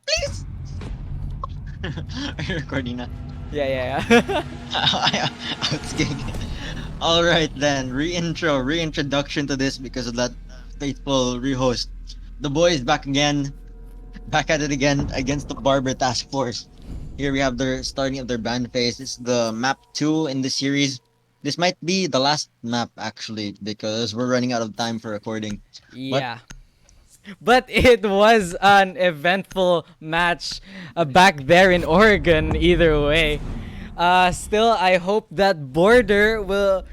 Please. Are you recording now? Yeah, yeah, Outsgig. All right then, reintroduction to this because of that faithful rehost. The boys back again, back at it again against the Barber Task Force. Here we have their starting of their band phase. This is the map 2 in the series. This might be the last map actually because we're running out of time for recording. But yeah. But it was an eventful match back there in Oregon, either way. Still, I hope that Border will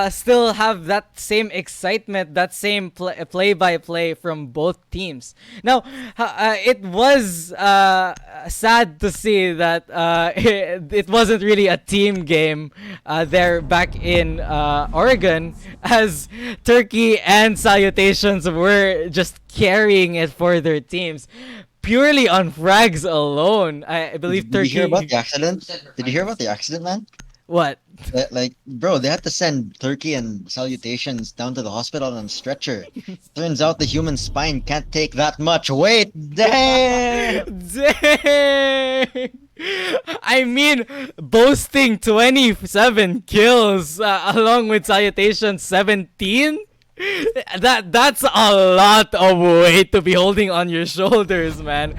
still have that same excitement, that same play by play from both teams. Now, it was sad to see that it wasn't really a team game there back in Oregon, as Turkey and Salutations were just carrying it for their teams. Purely on frags alone, I believe did you hear about Turkey. the accident? Did you hear about the accident, man? What? Like, bro, they had to send Turkey and Salutations down to the hospital on a stretcher. Turns out the human spine can't take that much weight. Damn! Dang! I mean, boasting 27 kills along with Salutation 17? That's a lot of weight to be holding on your shoulders, man.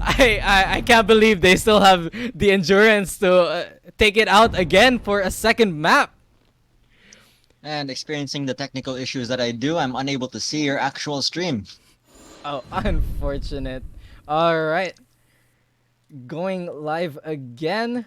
I can't believe they still have the endurance to take it out again for a second map. And experiencing the technical issues that I do, I'm unable to see your actual stream. Oh, unfortunate. Alright, going live again.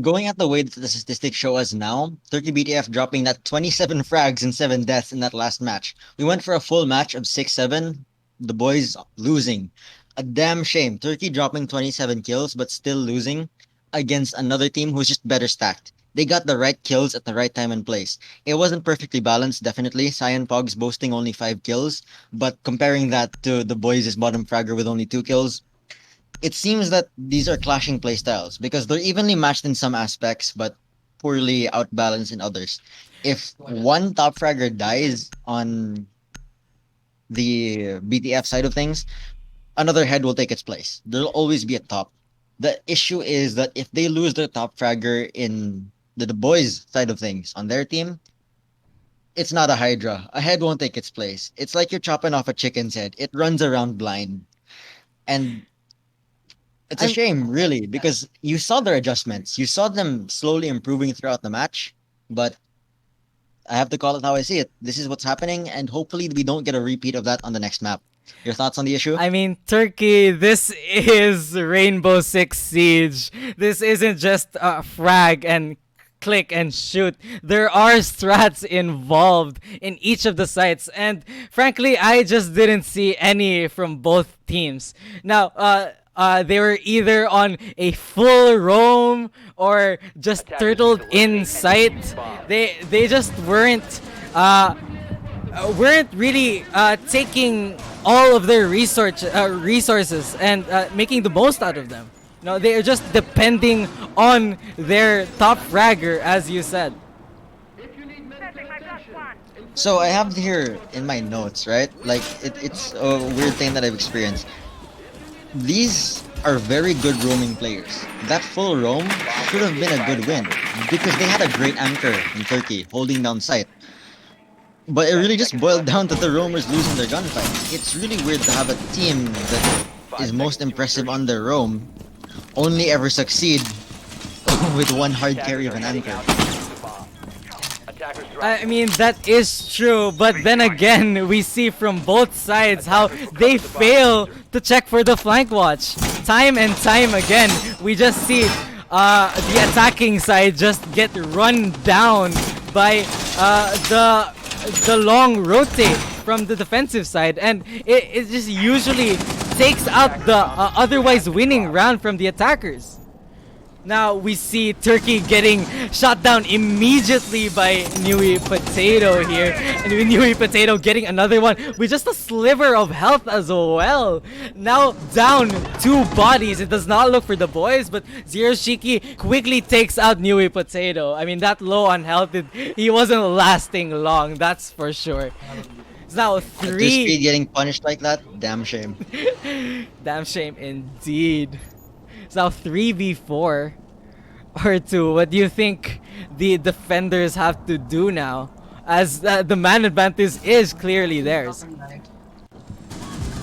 Going at the way that the statistics show us now, Turkey BTF dropping that 27 frags and 7 deaths in that last match. We went for a full match of 6-7, the boys losing. A damn shame. Turkey dropping 27 kills but still losing against another team who's just better stacked. They got the right kills at the right time and place. It wasn't perfectly balanced, definitely. Cyan Pogs boasting only 5 kills, but comparing that to the boys' bottom fragger with only 2 kills, it seems that these are clashing playstyles because they're evenly matched in some aspects, but poorly outbalanced in others. If one top fragger dies on the BTF side of things, another head will take its place. There'll always be a top. The issue is that if they lose their top fragger in the boys side of things on their team, it's not a Hydra. A head won't take its place. It's like you're chopping off a chicken's head. It runs around blind. And it's a I'm shame, really, because you saw their adjustments. You saw them slowly improving throughout the match, but I have to call it how I see it. This is what's happening, and hopefully we don't get a repeat of that on the next map. Your thoughts on the issue? I mean, Turkey, this is Rainbow Six Siege. This isn't just frag and click and shoot. There are strats involved in each of the sites, and frankly, I just didn't see any from both teams. Now, they were either on a full roam or just turtled in sight. They just weren't really taking all of their resources and making the most out of them. No, they are just depending on their top fragger, as you said. So I have here in my notes, right? Like it's a weird thing that I've experienced. These are very good roaming players. That full roam should have been a good win because they had a great anchor in Turkey holding down sight. But it really just boiled down to the roamers losing their gunfight. It's really weird to have a team that is most impressive on their roam only ever succeed with one hard carry of an anchor. I mean, that is true, but then again, we see from both sides how they fail to check for the flank watch. Time and time again, we just see the attacking side just get run down by the long rotate from the defensive side, and it just usually takes out the otherwise winning round from the attackers. Now we see Turkey getting shot down immediately by Nui Potato here. And Nui Potato getting another one with just a sliver of health as well. Now down 2 bodies. It does not look for the boys, but Zero Shiki quickly takes out Nui Potato. I mean, that low on health, he wasn't lasting long, that's for sure. It's now Two speed 3. getting punished like that, damn shame. Damn shame indeed. It's now 3v4 or 2. What do you think the defenders have to do now? As the man advantage is clearly theirs.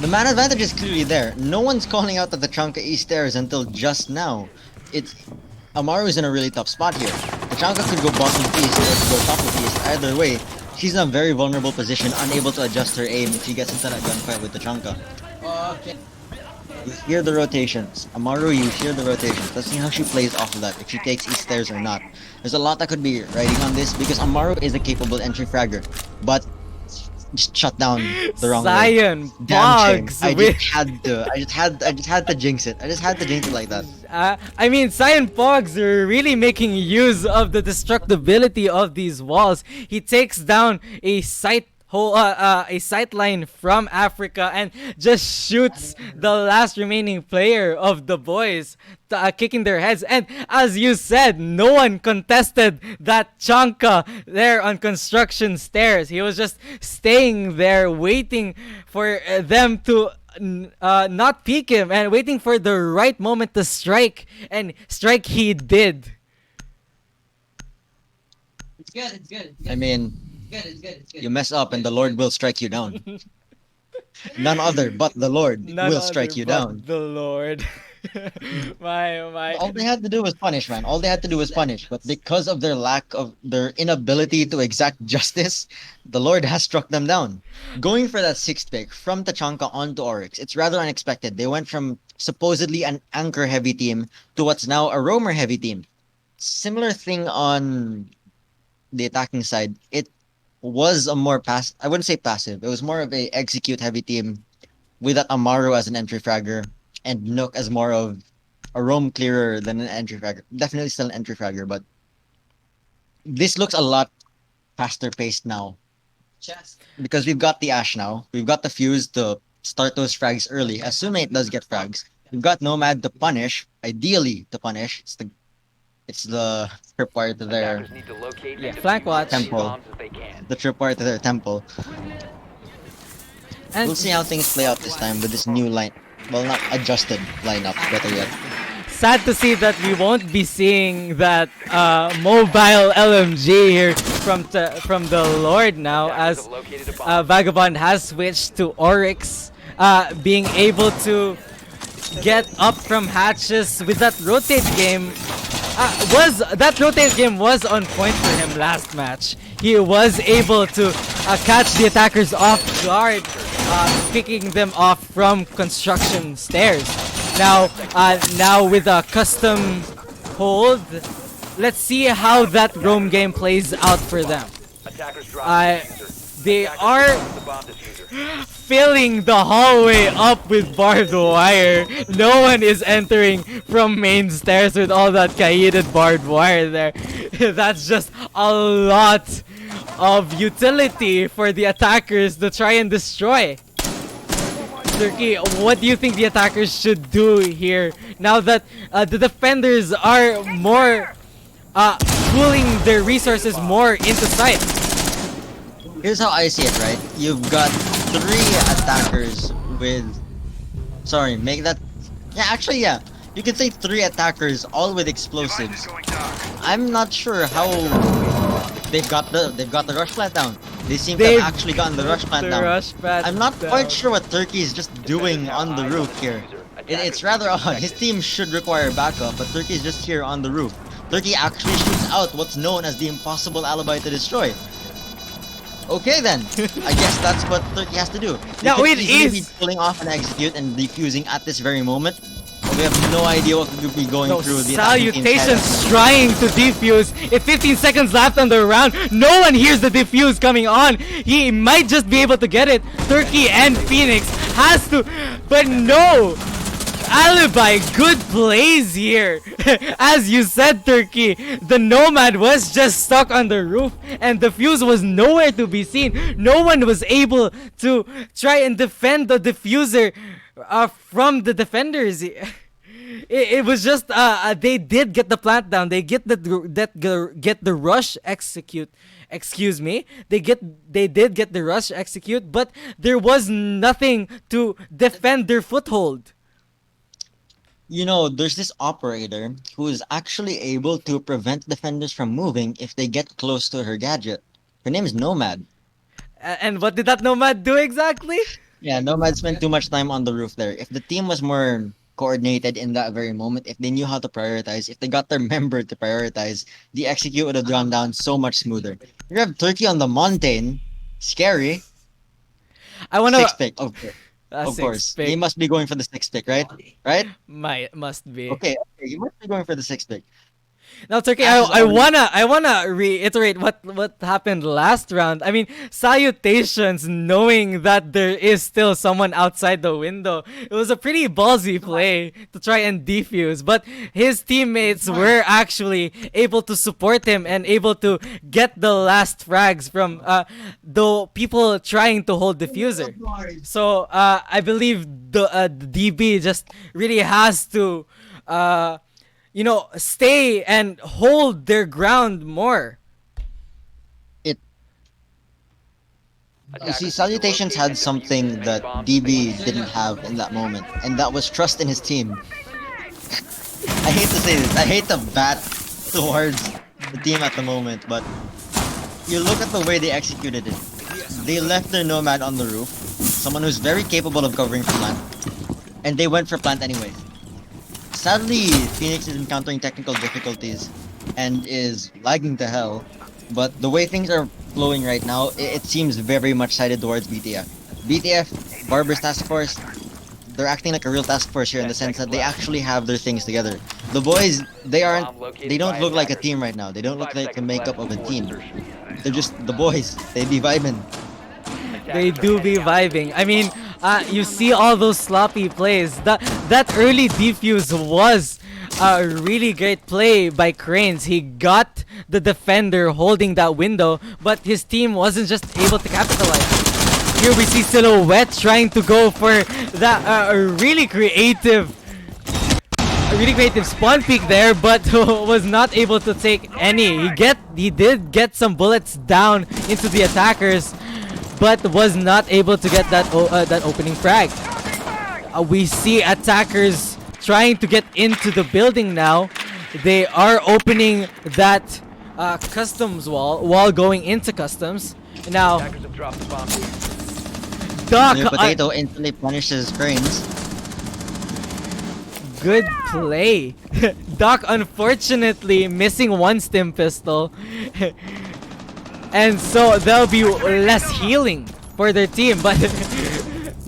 The man advantage is clearly there. No one's calling out that the Tachanka East stairs until just now. It's Amaru's in a really tough spot here. Tachanka could go bottom east or could go top of east. Either way, she's in a very vulnerable position, unable to adjust her aim if she gets into that gunfight with Tachanka. You hear the rotations. Amaru, you hear the rotations. Let's see how she plays off of that, if she takes east stairs or not. There's a lot that could be riding on this because Amaru is a capable entry fragger, but just shut down the wrong way. Cyan Damn shame. Pogs I with just had to. I just had to jinx it. I just had to jinx it like that. I mean, Cyan Pogs are really making use of the destructibility of these walls. He takes down a sight line from Africa and just shoots the last remaining player of the boys, kicking their heads. And as you said, no one contested that Chanka there on construction stairs. He was just staying there, waiting for them to not peek him and waiting for the right moment to strike. And strike he did. I mean, you mess up and the Lord will strike you down. None other but the Lord None will other strike you but down. the Lord. my. All they had to do was punish, man. All they had to do was punish. But because of their inability to exact justice, the Lord has struck them down. Going for that sixth pick from Tachanka onto Oryx, it's rather unexpected. They went from supposedly an anchor heavy team to what's now a roamer heavy team. Similar thing on the attacking side. It was a more I wouldn't say passive. It was more of a execute heavy team with that Amaru as an entry fragger and Nook as more of a roam clearer than an entry fragger. Definitely still an entry fragger, but this looks a lot faster paced now. Because we've got the Ash now. We've got the Fuse to start those frags early, assuming it does get frags. We've got Nomad to punish, ideally to punish. It's the tripwire to their Yeah, flank watch. temple. The tripwire to their temple. And We'll see how things play out this time with this new line. Well, not adjusted lineup, better yet. sad to see that we won't be seeing that mobile LMG here from the Lord now, as Vagabond has switched to Oryx, being able to get up from hatches with that rotate game. That rotate game was on point for him last match. He was able to catch the attackers off guard, picking them off from construction stairs. Now with a custom hold, let's see how that roam game plays out for them. They are filling the hallway up with barbed wire. No one is entering from main stairs with all that kaided barbed wire there. That's just a lot of utility for the attackers to try and destroy. Turkey, what do you think the attackers should do here now that the defenders are more pooling their resources more into sight? Here's how I see it, right? You've got 3 attackers with... Sorry, make that... Yeah, actually, yeah. You could say 3 attackers, all with explosives. I'm not sure how they've got the rush plant down. They seem to have actually gotten the rush plant down. I'm not quite sure what Turkey is just doing on the roof here. It's rather odd. His team should require backup, but Turkey is just here on the roof. Turkey actually shoots out what's known as the impossible alibi to destroy. Okay then, I guess that's what Turkey has to do. Now it be is pulling off an execute and defusing at this very moment. But we have no idea what could be going through the Salutations trying to defuse. It's 15 seconds left on the round. No one hears the defuse coming on. He might just be able to get it. Turkey and Phoenix has to, but no. Alibi, good plays here. As you said, Turkey, the Nomad was just stuck on the roof and the fuse was nowhere to be seen. No one was able to try and defend the diffuser from the defenders. It was just they did get the plant down. They get the rush execute, excuse me. They did get the rush execute, but there was nothing to defend their foothold. You know, there's this operator who is actually able to prevent defenders from moving if they get close to her gadget. Her name is Nomad. And what did that nomad do exactly? Yeah, Nomad spent too much time on the roof there. If the team was more coordinated in that very moment, if they knew how to prioritize, if they got their member to prioritize, the execute would have gone down so much smoother. You have Turkey on the mountain. Scary. I wanna Six pick, a of six course. He pick. must be going for the six pick, right? Right? Might must be. Okay, he must be going for the six pick. Now, Turkey, Ash is I already wanna reiterate what happened last round. I mean, salutations, knowing that there is still someone outside the window. It was a pretty ballsy play to try and defuse, but his teammates were actually able to support him and able to get the last frags from the people trying to hold diffuser. So I believe the DB just really has to. Stay and hold their ground more. it. You see, Salutations had something that DB didn't have in that moment, and that was trust in his team. I hate to say this. I hate to bat towards the team at the moment, but you look at the way they executed it. They left their Nomad on the roof, someone who's very capable of covering for plant, and they went for plant anyways. Sadly, Phoenix is encountering technical difficulties and is lagging to hell, but the way things are flowing right now, it seems very much sided towards BTF. BTF, Barber's Task Force, they're acting like a real task force here in the sense that they actually have their things together. The boys, they don't look like a team right now. They don't look like the makeup of a team. They're just the boys. They be vibing. They do be vibing. I mean, you see all those sloppy plays. That early defuse was a really great play by Cranes. He got the defender holding that window, but his team wasn't just able to capitalize. Here we see Silhouette trying to go for that really creative spawn peek there, but was not able to take any. He did get some bullets down into the attackers, but was not able to get that opening frag. We see attackers trying to get into the building now. They are opening that customs wall going into customs. Now, Attackers have dropped the bomb. Doc, New Potato instantly punishes Cranes. good play. Doc, unfortunately, missing one stim pistol. And so there'll be less healing for their team, but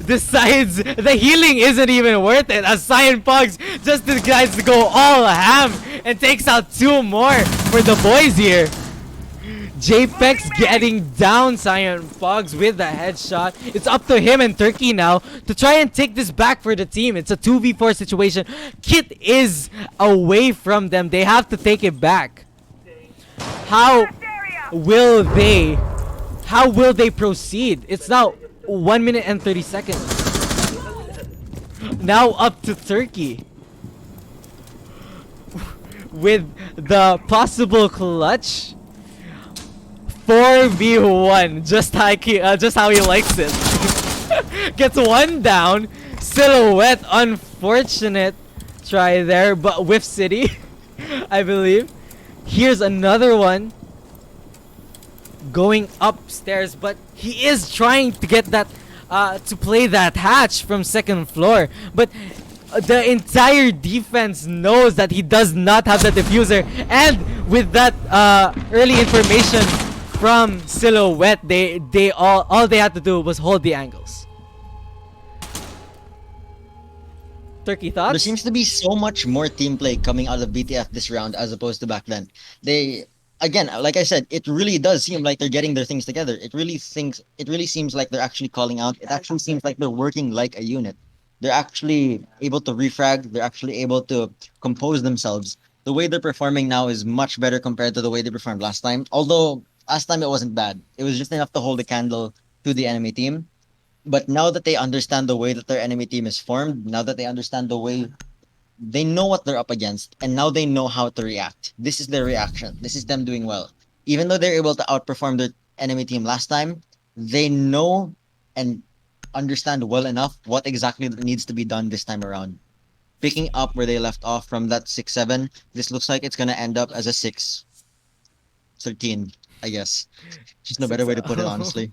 decides the healing isn't even worth it as Cyan Pugs just decides to go all ham and takes out two more for the boys here. JPEX getting down Cyan Pugs with the headshot. It's up to him and Turkey now to try and take this back for the team. It's a 2v4 situation. Kit is away from them. They have to take it back. How will they proceed? It's now 1 minute and 30 seconds. Now up to Turkey with the possible clutch 4v1, just how he likes it. Gets one down. Silhouette, unfortunate try there, but with City, I believe. Here's another one going upstairs, but he is trying to get that to play that hatch from second floor, but the entire defense knows that he does not have the diffuser, and with that early information from Silhouette, they all they had to do was hold the angles. Turkey There thoughts? seems to be so much more team play coming out of BTF this round as opposed to back then. They again, like I said, it really does seem like they're getting their things together. It really seems like they're actually calling out. It actually seems like they're working like a unit. They're actually able to refrag, they're actually able to compose themselves. The way they're performing now is much better compared to the way they performed last time. Although last time it wasn't bad. It was just enough to hold a candle to the enemy team. But now that they understand the way that their enemy team is formed, now that they understand the way they know what they're up against, and now they know how to react. This is their reaction. This is them doing well. Even though they're able to outperform their enemy team last time, they know and understand well enough what exactly needs to be done this time around. Picking up where they left off from that 6-7, this looks like it's gonna end up as a 6-13, I guess. Just no better Six. way to put it, Oh. honestly.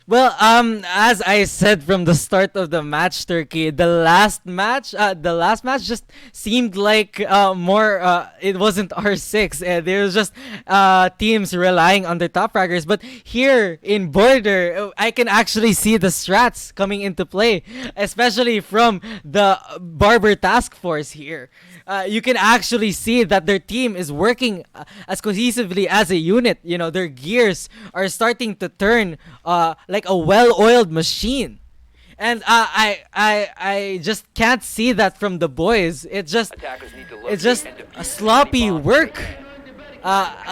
Well, as I said from the start of the match, Turkey, the last match just seemed like more. It wasn't R6. There was just teams relying on their top fraggers. But here in Border, I can actually see the strats coming into play, especially from the Barber Task Force here. You can actually see that their team is working as cohesively as a unit. You know, their gears are starting to turn like a well-oiled machine. And I just can't see that from the boys. It's just a sloppy work.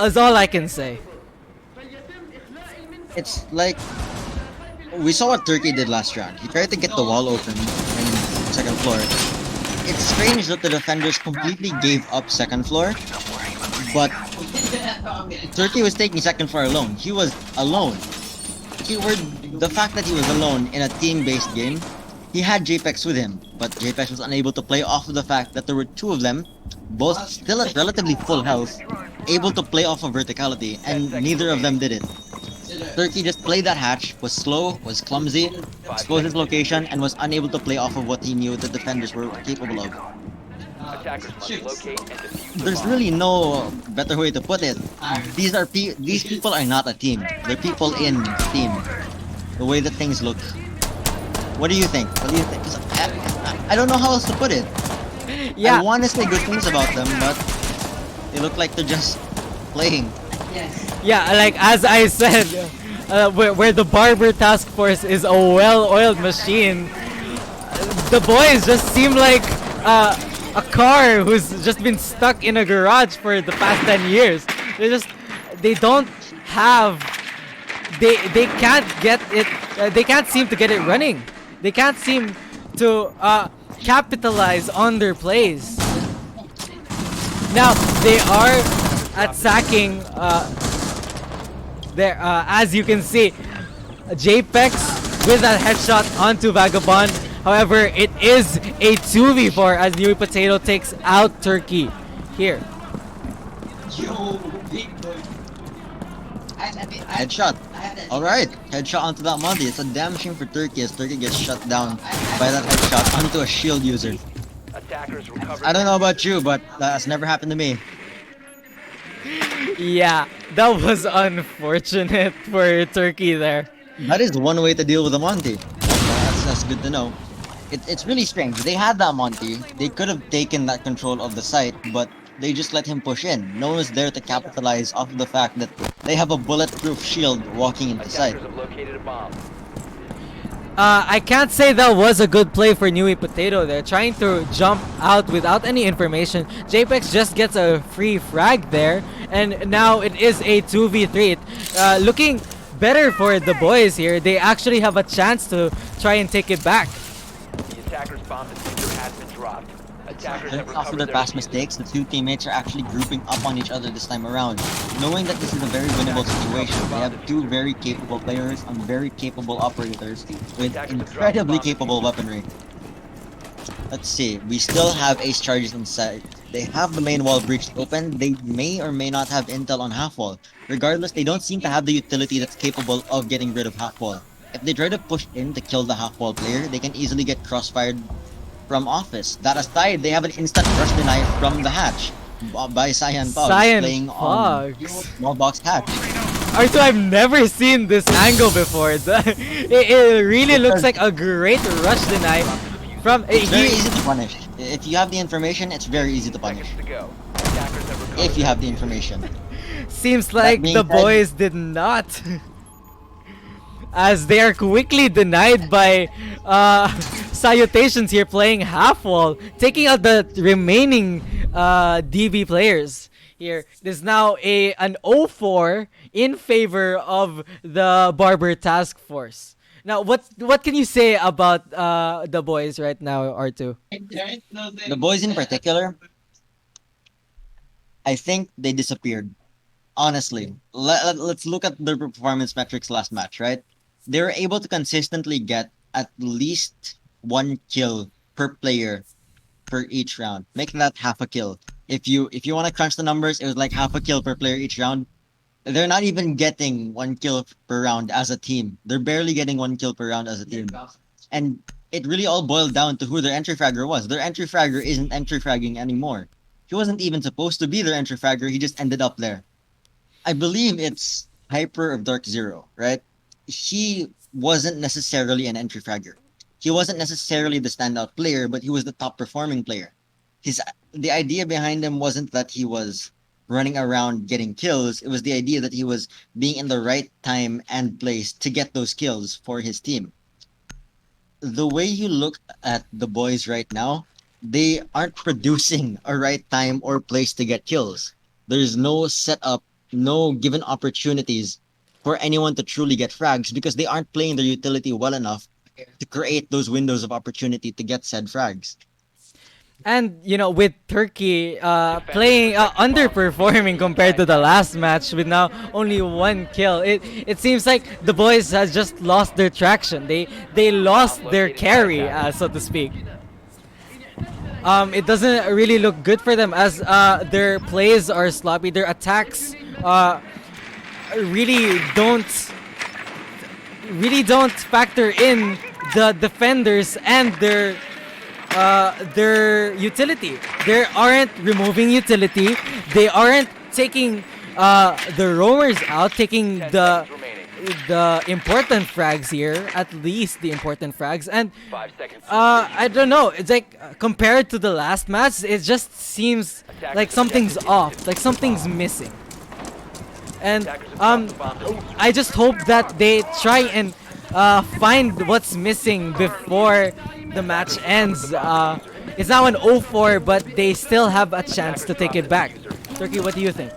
Is all I can say. It's like we saw what Turkey did last round. He tried to get the wall open in second floor. It's strange that the defenders completely gave up second floor, but Turkey was taking second floor alone. He was alone. The fact that he was alone in a team-based game, he had JPEX with him, but JPEX was unable to play off of the fact that there were two of them, both still at relatively full health, able to play off of verticality, and neither of them did it. Turkey just played that hatch, was slow, was clumsy, exposed his location, and was unable to play off of what he knew the defenders were capable of. There's really no better way to put it. These people are not a team. They're people in the team. The way that things look. What do you think? What do you think? 'Cause I don't know how else to put it. I Yeah, want to say good things about them, but they look like they're just playing. yeah. Like as I said, where the Barber Task Force is a well-oiled machine, the boys just seem like a car who's just been stuck in a garage for the past 10 years. They don't have, they can't get it, they can't seem to get it running. They can't seem to capitalize on their plays. Now, they are attacking, there, as you can see, JPEX with that headshot onto Vagabond. However, it is a 2v4 as New Potato takes out Turkey here. Headshot. Alright, headshot onto that Monty. It's a damn shame for Turkey as Turkey gets shut down by that headshot onto a shield user. I don't know about you, but that's never happened to me. Yeah, that was unfortunate for Turkey there. That is one way to deal with a Monty. That's good to know. It's really strange. They had that Monty. They could have taken that control of the site, but they just let him push in. No one was there to capitalize off of the fact that they have a bulletproof shield walking into site. I can't say that was a good play for Nui Potato there. Trying to jump out without any information. JPEX just gets a free frag there. And now it is a 2v3. Looking better for the boys here. They actually have a chance to try and take it back. Learning off of their past mistakes, the two teammates are actually grouping up on each other this time around. Knowing that this is a very winnable situation, they have two very capable players and very capable operators with incredibly capable weaponry. Let's see, we still have ace charges inside. They have the main wall breached open. They may or may not have intel on half wall. Regardless, they don't seem to have the utility that's capable of getting rid of half wall. If they try to push in to kill the half wall player, they can easily get crossfired from office. That aside, they have an instant rush deny from the hatch by Cyan Pogs Cyan playing on Pogs. small box hatch. Arthur, I've never seen this angle before. It really looks like a great rush deny from It's very he. easy to punish. If you have the information, it's very easy to punish. If you have the information. Seems like being the said- boys did not. As they are quickly denied by salutations here playing half wall, taking out the remaining DB players here. There's now an 0-4 in favor of the Barber Task Force. Now, what can you say about the boys right now, R2? The boys in particular, I think they disappeared. Honestly, let's look at their performance metrics last match, right? They were able to consistently get at least one kill per player per each round. Make that half a kill. If you want to crunch the numbers, it was like half a kill per player each round. They're not even getting one kill per round as a team. They're barely getting one kill per round as a team. And it really all boiled down to who their entry fragger was. Their entry fragger isn't entry fragging anymore. He wasn't even supposed to be their entry fragger. He just ended up there. I believe it's Hyper of Dark Zero, right? He wasn't necessarily an entry fragger. He wasn't necessarily the standout player, but he was the top performing player. His The idea behind him wasn't that he was running around getting kills. It was the idea that he was being in the right time and place to get those kills for his team. The way you look at the boys right now, they aren't producing a right time or place to get kills. There's no setup, no given opportunities for anyone to truly get frags because they aren't playing their utility well enough to create those windows of opportunity to get said frags. And with Turkey playing underperforming compared to the last match with now only one kill, it seems like the boys has just lost their traction. They lost their carry, so to speak. It doesn't really look good for them as their plays are sloppy. Their attacks really don't factor in the defenders and their utility. They aren't removing utility. They aren't taking the roamers out, taking the important frags here, at least the important frags. And I don't know. It's like compared to the last match, it just seems like something's off, like something's missing. And I just hope that they try and find what's missing before the match ends. It's now an 0-4, but they still have a chance to take it back. Turkey, what do you think?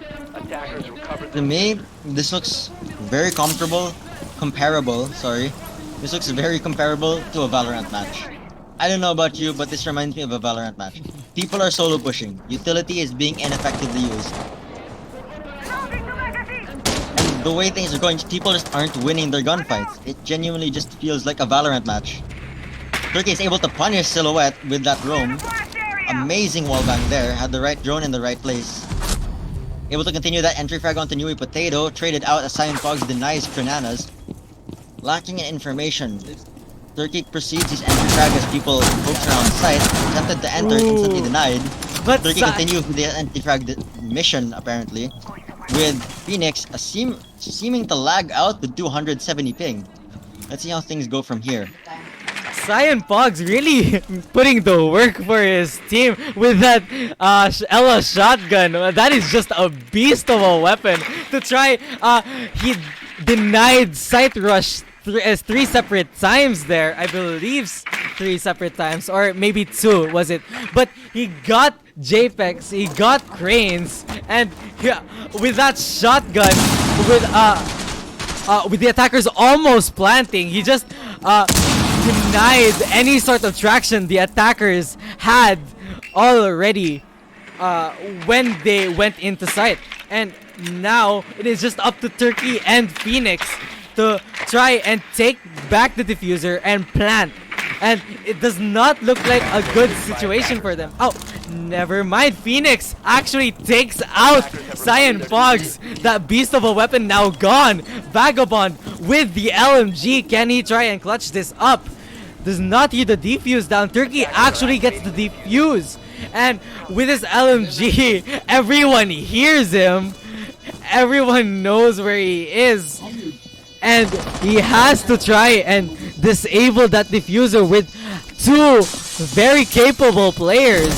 To me, this looks very comparable, sorry. This looks very comparable to a Valorant match. I don't know about you, but this reminds me of a Valorant match. People are solo pushing. Utility is being ineffectively used. And the way things are going, people just aren't winning their gunfights. It genuinely just feels like a Valorant match. Turkey is able to punish Silhouette with that roam. Amazing wallbang there. Had the right drone in the right place. Able to continue that entry frag onto Newy Potato. Traded out as Cyan Fogs denies Krananas. Lacking in information. Turkey proceeds his entry frag as people focus around site. Attempted to enter, instantly denied. But Turkey continues with the entry frag mission, apparently. With Phoenix seeming to lag out with 270 ping. Let's see how things go from here. Cyan Fox really putting the work for his team with that Ella shotgun. That is just a beast of a weapon to try. He denied sight rush three separate times there. I believe three separate times, or maybe two, was it? But he got JPEGs, he got cranes, and with that shotgun, with the attackers almost planting, he just denied any sort of traction the attackers had already when they went into sight. And now it is just up to Turkey and Phoenix to try and take back the diffuser and plant. And it does not look like a good situation for them. Oh, never mind. Phoenix actually takes out Cyan Fogs. That beast of a weapon now gone. Vagabond with the LMG. Can he try and clutch this up? Does not hear the defuse down. Turkey actually gets the defuse. And with his LMG, everyone hears him. Everyone knows where he is. And he has to try and disable that diffuser with two very capable players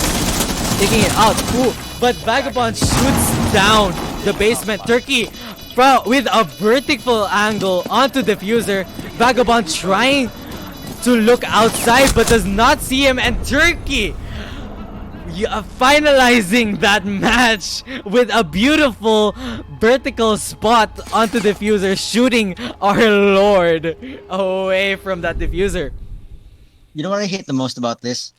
taking it out. Ooh, but Vagabond shoots down the basement. Turkey with a vertical angle onto diffuser. Vagabond trying to look outside but does not see him, and Turkey finalizing that match with a beautiful vertical spot onto diffuser, shooting our lord away from that diffuser. You know what I hate the most about this?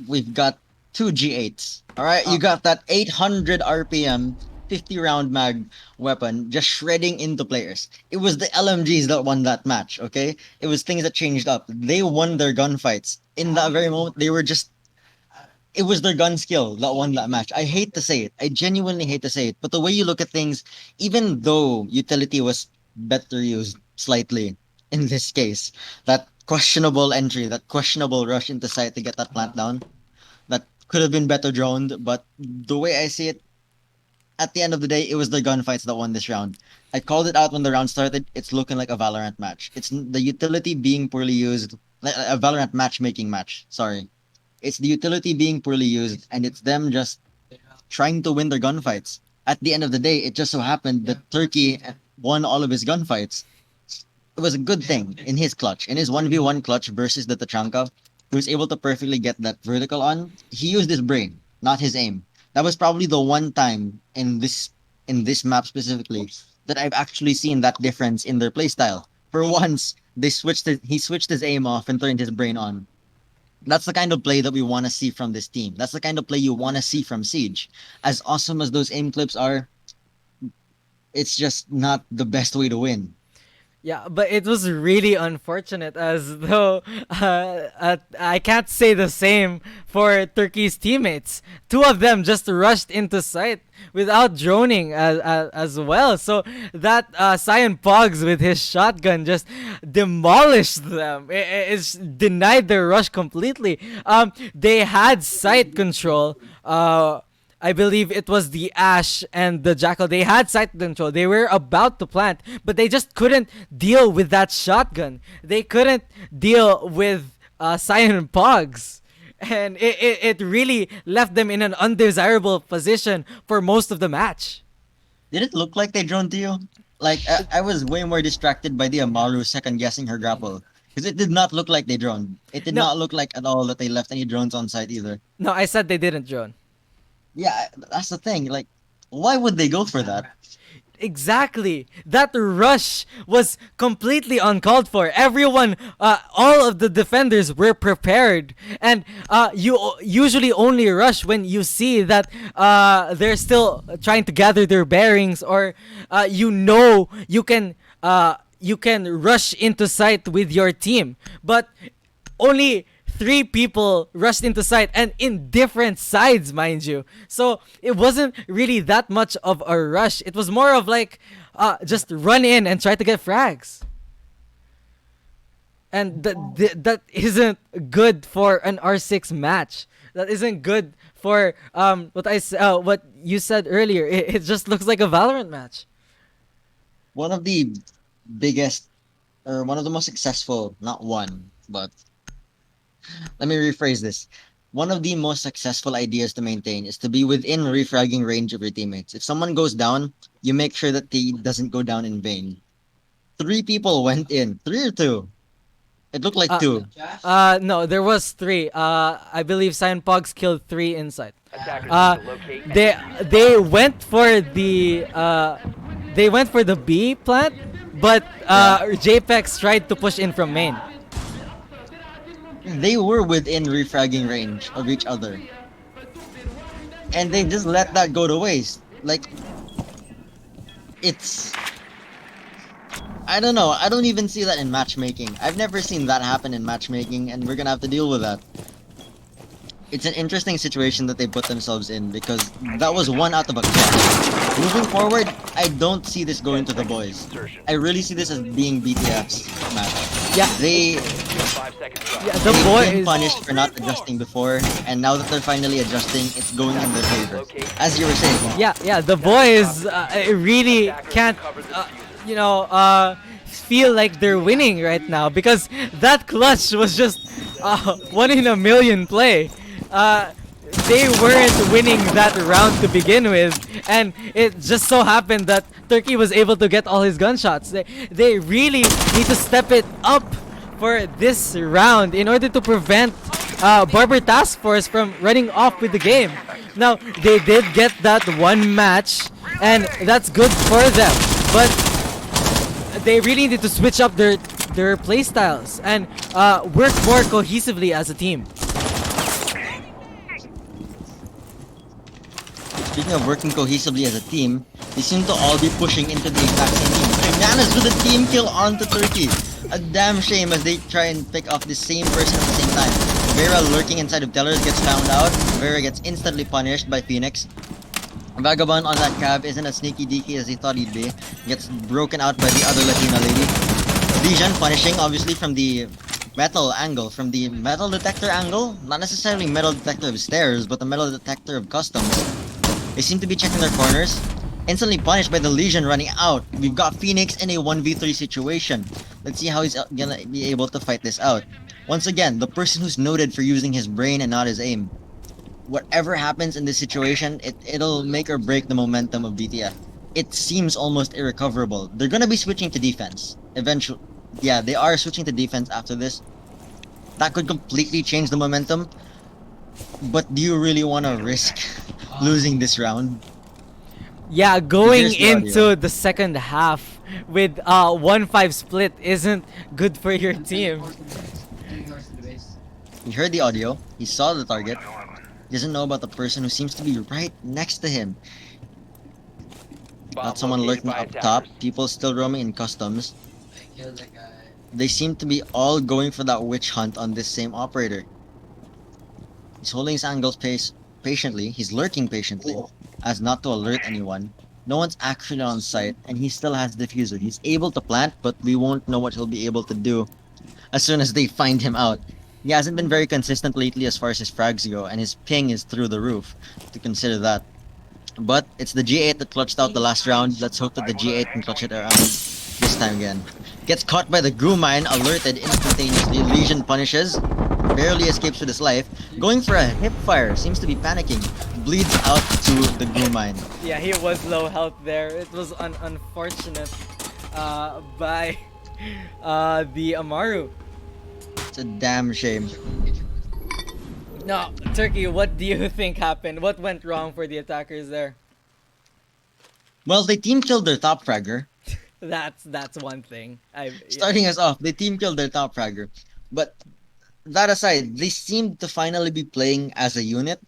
We've got two G8s. Alright, you got that 800 RPM 50 round mag weapon just shredding into players. It was the LMGs that won that match, okay? It was things that changed up. They won their gunfights. In that very moment, they were just it was their gun skill that won that match. I hate to say it. I genuinely hate to say it. But the way you look at things, even though utility was better used slightly in this case, that questionable entry, that questionable rush into sight to get that plant down, that could have been better droned. But the way I see it, at the end of the day, it was the gunfights that won this round. I called it out when the round started. It's looking like a Valorant match. It's the utility being poorly used, like a Valorant matchmaking match. Sorry, it's the utility being poorly used, and it's them just trying to win their gunfights. At the end of the day, it just so happened that Turkey won all of his gunfights. It was a good thing in his clutch, in his 1v1 clutch versus the Tachanka. He was able to perfectly get that vertical on. He used his brain, not his aim. That was probably the one time in this map specifically that I've actually seen that difference in their playstyle. For once, he switched his aim off and turned his brain on. That's the kind of play that we want to see from this team. That's the kind of play you want to see from Siege. As awesome as those aim clips are, it's just not the best way to win. Yeah, but it was really unfortunate as though I can't say the same for Turkey's teammates. Two of them just rushed into sight without droning as well. So that Cyan Pogs with his shotgun just demolished them. It's denied their rush completely. They had sight control. I believe it was the Ash and the Jackal. They had sight control. They were about to plant, but they just couldn't deal with that shotgun. They couldn't deal with Cyan and Pogs. And it really left them in an undesirable position for most of the match. Did it look like they droned to you? Like, I was way more distracted by the Amaru second guessing her grapple. Because it did not look like they droned. It did No, not look like at all that they left any drones on site either. no, I said they didn't drone. Yeah, that's the thing. Like, why would they go for that? Exactly. That rush was completely uncalled for. Everyone, all of the defenders were prepared. And you usually only rush when you see that they're still trying to gather their bearings, or you can rush into sight with your team. But only three people rushed into sight, and in different sides, mind you. So it wasn't really that much of a rush. It was more of like just run in and try to get frags. And that isn't good for an R6 match. That isn't good for what you said earlier. It just looks like a Valorant match. One of the biggest, or one of the most successful, not one, but let me rephrase this. One of the most successful ideas to maintain is to be within refragging range of your teammates. If someone goes down, you make sure that he doesn't go down in vain. Three people went in. Three or two? It looked like two. No, there was three. I believe Cyan Pogs killed three inside. They went for the B plant, but Yeah. JPEX tried to push in from main. They were within refragging range of each other. And they just let that go to waste. Like, it's I don't know. I don't even see that in matchmaking. I've never seen that happen in matchmaking, and we're gonna have to deal with that. It's an interesting situation that they put themselves in because that was one out of a clutch. Moving forward, I don't see this going to the boys. I really see this as being BTF's match. Yeah, They the they've been boys. punished for not adjusting before, and now that they're finally adjusting, it's going in their favor. As you were saying, Yeah, the boys really can't, feel like they're winning right now because that clutch was just one in a million play. They weren't winning that round to begin with, and it just so happened that Turkey was able to get all his gunshots. They really need to step it up for this round in order to prevent Barber Task Force from running off with the game. Now, they did get that one match, and that's good for them, but they really need to switch up their playstyles and work more cohesively as a team. Speaking of working cohesively as a team, they seem to all be pushing into the exact same team. Bananas with a team kill onto Turkey. A damn shame as they try and pick off the same person at the same time. Vera lurking inside of Tellers gets found out. Vera gets instantly punished by Phoenix. Vagabond on that cab isn't as sneaky deaky as he thought he'd be. Gets broken out by the other Latina lady. Legion punishing obviously from the metal angle, from the metal detector angle. Not necessarily metal detector of stairs, but the metal detector of customs. They seem to be checking their corners. Instantly punished by the Legion running out. We've got Phoenix in a 1v3 situation. Let's see how he's gonna be able to fight this out. Once again, the person who's noted for using his brain and not his aim. Whatever happens in this situation, it'll make or break the momentum of BTF. It seems almost irrecoverable. They're gonna be switching to defense. Eventually. Yeah, they are switching to defense after this. That could completely change the momentum. But do you really want to risk losing this round? Yeah, going Here's the audio. into the second half with 1-5 split isn't good for your team. He heard the audio. He saw the target. He doesn't know about the person who seems to be right next to him. Not someone lurking up top. People still roaming in customs. They seem to be all going for that witch hunt on this same operator. He's holding his angles patiently. He's lurking patiently, as not to alert anyone. No one's actually on site, and he still has diffuser. He's able to plant, but we won't know what he'll be able to do as soon as they find him out. He hasn't been very consistent lately as far as his frags go, and his ping is through the roof, to consider that. But it's the G8 that clutched out the last round. Let's hope that the G8 can clutch it around this time again. Gets caught by the goo mine, alerted instantaneously. Legion punishes. Barely escapes with his life. Going for a hip fire, seems to be panicking. Bleeds out to the goo mine. Yeah, he was low health there. It was unfortunate by the Amaru. It's a damn shame. No, Turkey, what do you think happened? What went wrong for the attackers there? Well, they team killed their top fragger. That's one thing. Starting us off, they team killed their top fragger. But that aside, they seemed to finally be playing as a unit.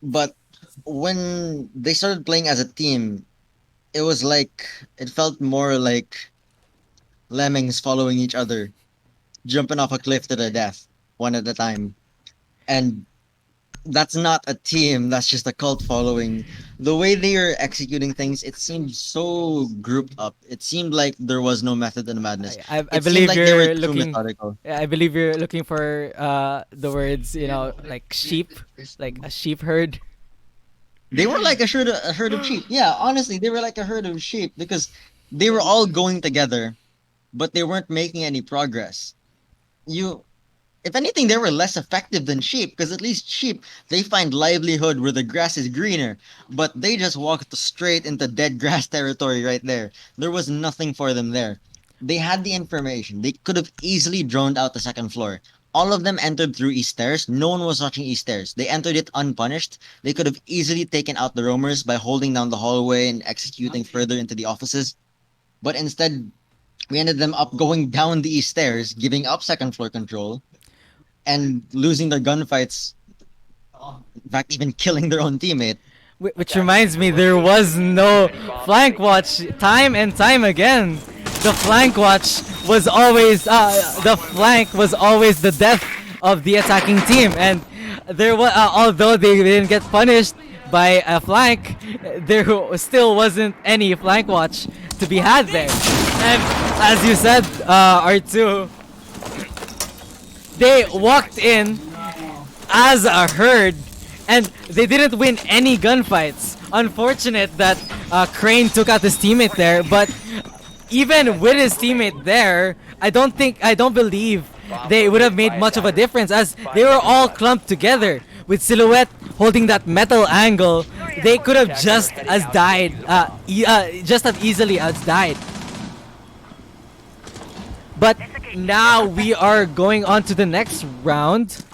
But when they started playing as a team, it felt more like lemmings following each other, jumping off a cliff to their death, one at a time. And that's not a team, that's just a cult following. The way they are executing things, it seemed so grouped up. It seemed like there was no method in the madness. I It seemed believe like they were you're too looking. methodical. Yeah, I believe you're looking for the words, like sheep, like a sheep herd. They were like a herd of sheep. Yeah, honestly, they were like a herd of sheep because they were all going together, but they weren't making any progress. You If anything, they were less effective than sheep, because at least sheep, they find livelihood where the grass is greener, but they just walked straight into dead grass territory right there. There was nothing for them there. They had the information. They could have easily droned out the second floor. All of them entered through East Stairs. No one was watching East Stairs. They entered it unpunished. They could have easily taken out the roamers by holding down the hallway and executing further into the offices. But instead, we ended them up going down the East Stairs, giving up second floor control, and losing their gunfights. In fact, even killing their own teammate. Which reminds me, there was no flank watch. Time and time again, the flank watch was always the flank was always the death of the attacking team, and there was although they didn't get punished by a flank, there still wasn't any flank watch to be had there. And as you said, R2, they walked in as a herd and they didn't win any gunfights. Unfortunate that Crane took out his teammate there, but even with his teammate there, I don't believe they would have made much of a difference, as they were all clumped together with Silhouette holding that metal angle. They could have just as died, just as easily as died. But now we are going on to the next round.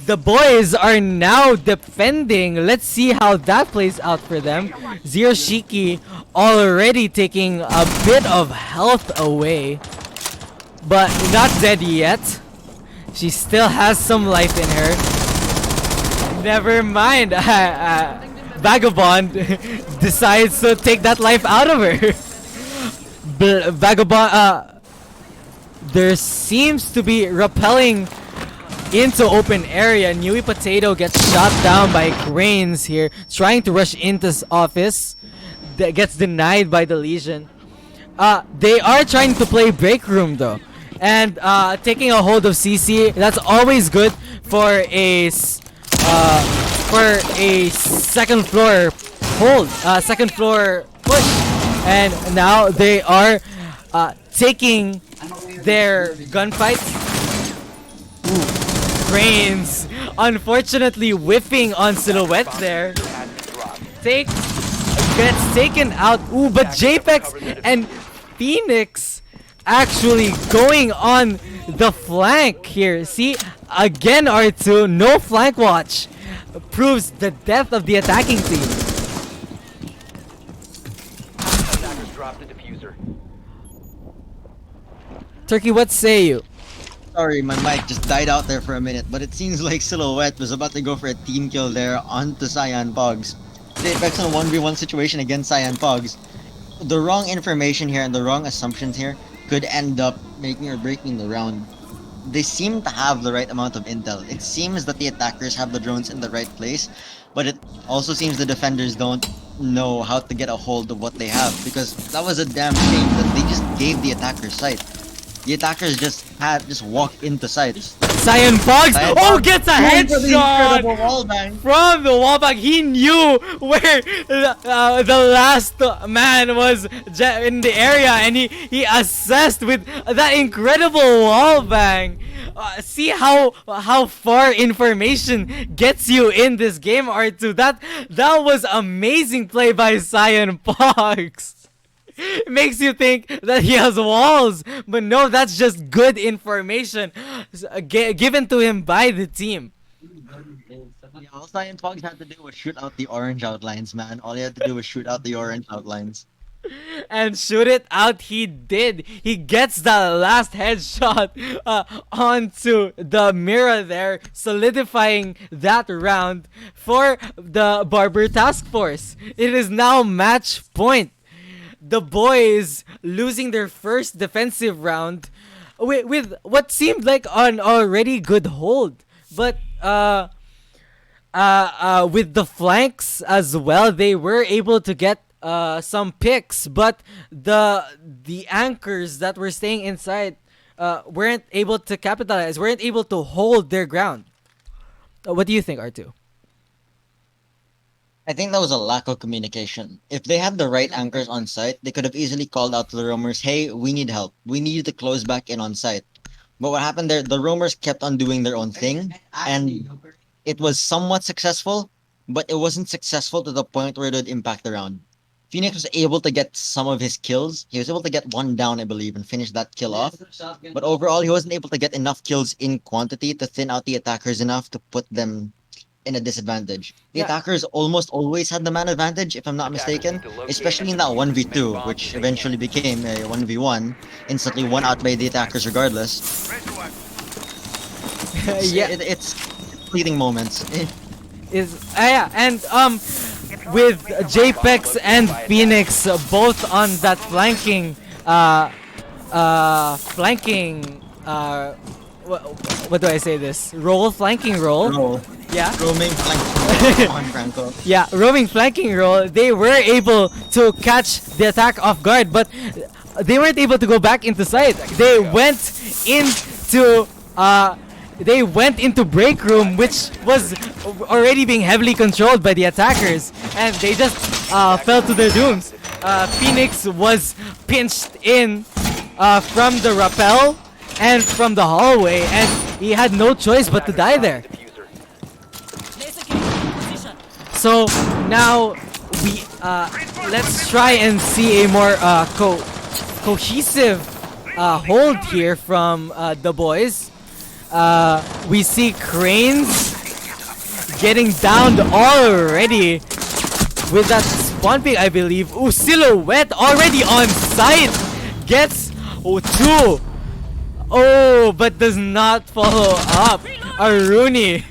The boys are now defending. Let's see how that plays out for them. Zero Shiki already taking a bit of health away, but not dead yet. She still has some life in her. Never mind. Vagabond decides to take that life out of her. Vagabond. There seems to be rappelling into open area. Nui Potato gets shot down by Cranes here, trying to rush into his office. That gets denied by the Legion. They are trying to play break room though, and taking a hold of CC. That's always good for a second floor hold, second floor push. And now they are taking their gunfights. Cranes, unfortunately whiffing on Silhouette there. Gets taken out. Ooh, but JPEX and Phoenix actually going on the flank here. See, again R2, no flank watch. Proves the death of the attacking team. Attackers dropped the diffuser. Turkey, what say you? Sorry, my mic just died out there for a minute, but it seems like Silhouette was about to go for a team kill there onto Cyan Pogs. The effects on a 1v1 situation against Cyan Pogs. The wrong information here and the wrong assumptions here could end up making or breaking the round. They seem to have the right amount of intel. It seems that the attackers have the drones in the right place, but it also seems the defenders don't know how to get a hold of what they have, because that was a damn shame that they just gave the attackers sight. The attackers just walked into sight. Cyan Pogs, Cyan oh, Pogs gets a going for the headshot incredible wall bang. from the wallbang. He knew where the last man was in the area, and he assessed with that incredible wallbang. See how far information gets you in this game, R2. That was amazing play by Cyan Pogs. It makes you think that he has walls, but no, that's just good information given to him by the team. Yeah, all Cyan Pogs had to do was shoot out the orange outlines, man. All he had to do was shoot out the orange outlines. And shoot it out he did. He gets the last headshot onto the mirror there, solidifying that round for the Barber Task Force. It is now match point. The boys losing their first defensive round with what seemed like an already good hold, but with the flanks as well, they were able to get some picks, but the anchors that were staying inside weren't able to capitalize, weren't able to hold their ground. What do you think, R2? I think that was a lack of communication. If they had the right anchors on site, they could have easily called out to the roamers, hey, we need help. We need you to close back in on site. But what happened there, the roamers kept on doing their own thing, and it was somewhat successful, but it wasn't successful to the point where it would impact the round. Phoenix was able to get some of his kills. He was able to get one down, I believe, and finish that kill off. But overall, he wasn't able to get enough kills in quantity to thin out the attackers enough to put them in a disadvantage. The Yeah. attackers almost always had the man advantage, if I'm not mistaken, especially in that 1v2, which eventually became a 1v1, instantly won out by the attackers regardless. Yeah. It's fleeting moments. Yeah, and with JPEX and Phoenix both on that flanking what do I say this? Flanking role. Roll. Yeah. Roaming flank on Franco. Yeah, roaming flanking role. They were able to catch the attack off guard, but they weren't able to go back into sight. They went into break room, which was already being heavily controlled by the attackers, and they just fell to their dooms. Phoenix was pinched in from the rappel and from the hallway, and he had no choice but to die there. So now we let's try and see a more cohesive hold here from the boys. We see Cranes getting downed already with that spawn pick, I believe. Ooh, Silhouette already on site gets two. Oh, but does not follow up. Aruni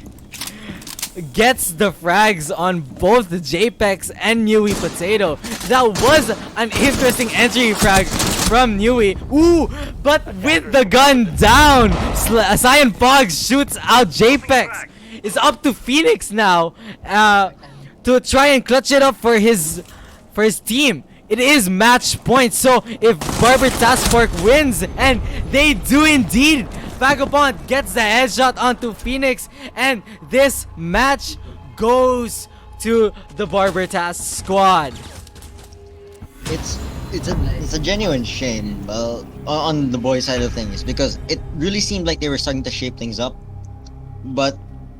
gets the frags on both the JPEX and Nui Potato. That was an interesting entry frag from Nui. Ooh, but with the gun down, Cyan Pogs shoots out JPEX. It's up to Phoenix now to try and clutch it up for his team. It is match point. So if Barber Task Force wins, and they do indeed, Vagabond gets the headshot onto Phoenix, and this match goes to the Barber Task squad. It's it's a genuine shame, on the boys' side of things, because it really seemed like they were starting to shape things up, but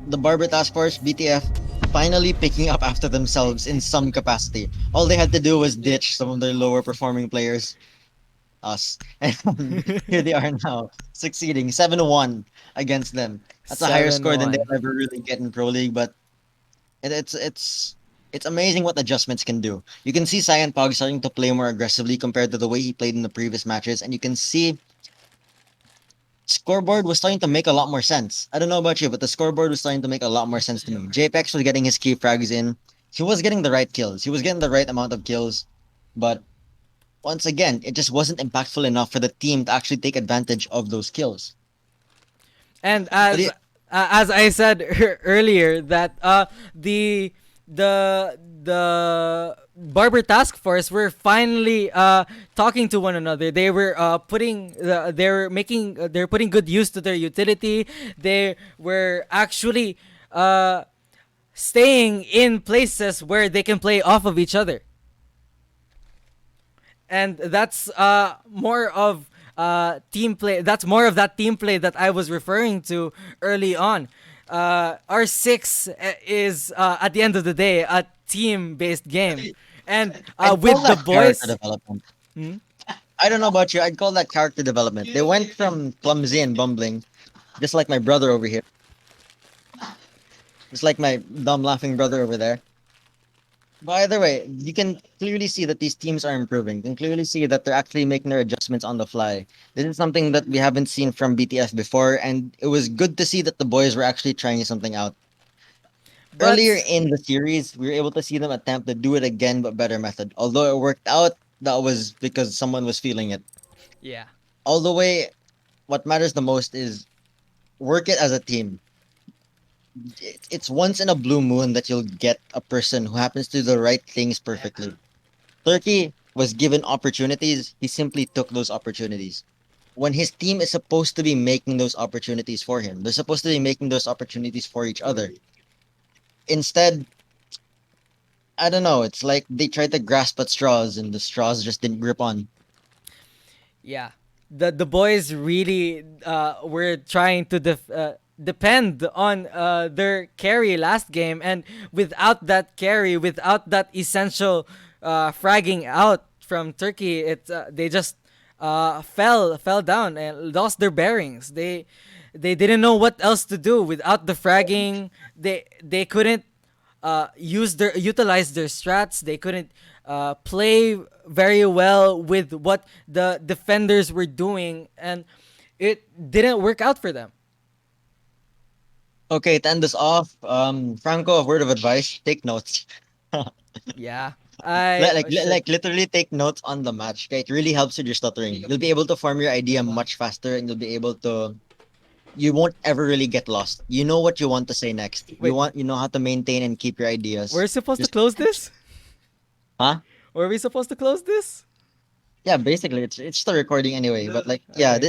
the Barber Task Force BTF finally picking up after themselves in some capacity. All they had to do was ditch some of their lower performing players, us, and here they are now succeeding 7-1 against them. That's a higher score than 7-1. they'll ever really get in Pro League, but it's amazing what adjustments can do. You can see Cyan Pog starting to play more aggressively compared to the way he played in the previous matches, and you can see scoreboard was starting to make a lot more sense. I don't know about you, but the scoreboard was starting to make a lot more sense to me. JPEX was getting his key frags in. He was getting the right kills. He was getting the right amount of kills, but once again, it just wasn't impactful enough for the team to actually take advantage of those kills. And But as I said earlier, that the Barber Task Force were finally talking to one another. They were they're putting good use to their utility. They were actually staying in places where they can play off of each other, and that's more of team play. That's more of that team play that I was referring to early on. R6 is at the end of the day a team-based game, and I'd with call the that character boys. development. Hmm? I don't know about you. I'd call that character development. They went from clumsy and bumbling, just like my brother over here, just like my dumb laughing brother over there. By the way, you can clearly see that these teams are improving. You can clearly see that they're actually making their adjustments on the fly. This is something that we haven't seen from BTF before, and it was good to see that the boys were actually trying something out. Earlier But in the series, we were able to see them attempt to do it again, but better method. Although it worked out, that was because someone was feeling it. yeah, All the way, what matters the most is work it as a team. It's once in a blue moon that you'll get a person who happens to do the right things perfectly. Turkey was given opportunities, he simply took those opportunities. When his team is supposed to be making those opportunities for him, they're supposed to be making those opportunities for each other. Instead, I don't know, it's like they tried to grasp at straws and the straws just didn't grip on. yeah. The boys really were trying to depend on their carry last game, and without that carry, without that essential fragging out from Turkey, they just fell down and lost their bearings. They didn't know what else to do without the fragging. They couldn't utilize their strats. They couldn't play very well with what the defenders were doing, and it didn't work out for them. Okay, to end this off, Franco, a word of advice: take notes. Yeah, I should. Literally take notes on the match. Okay, it really helps with your stuttering. You'll be able to form your idea much faster, and you'll be able to. You won't ever really get lost. You know what you want to say next. Wait, You know how to maintain and keep your ideas. we're supposed to Just close this? huh? Were we supposed to close this? Yeah, basically, it's just a recording anyway. But like, yeah, Okay.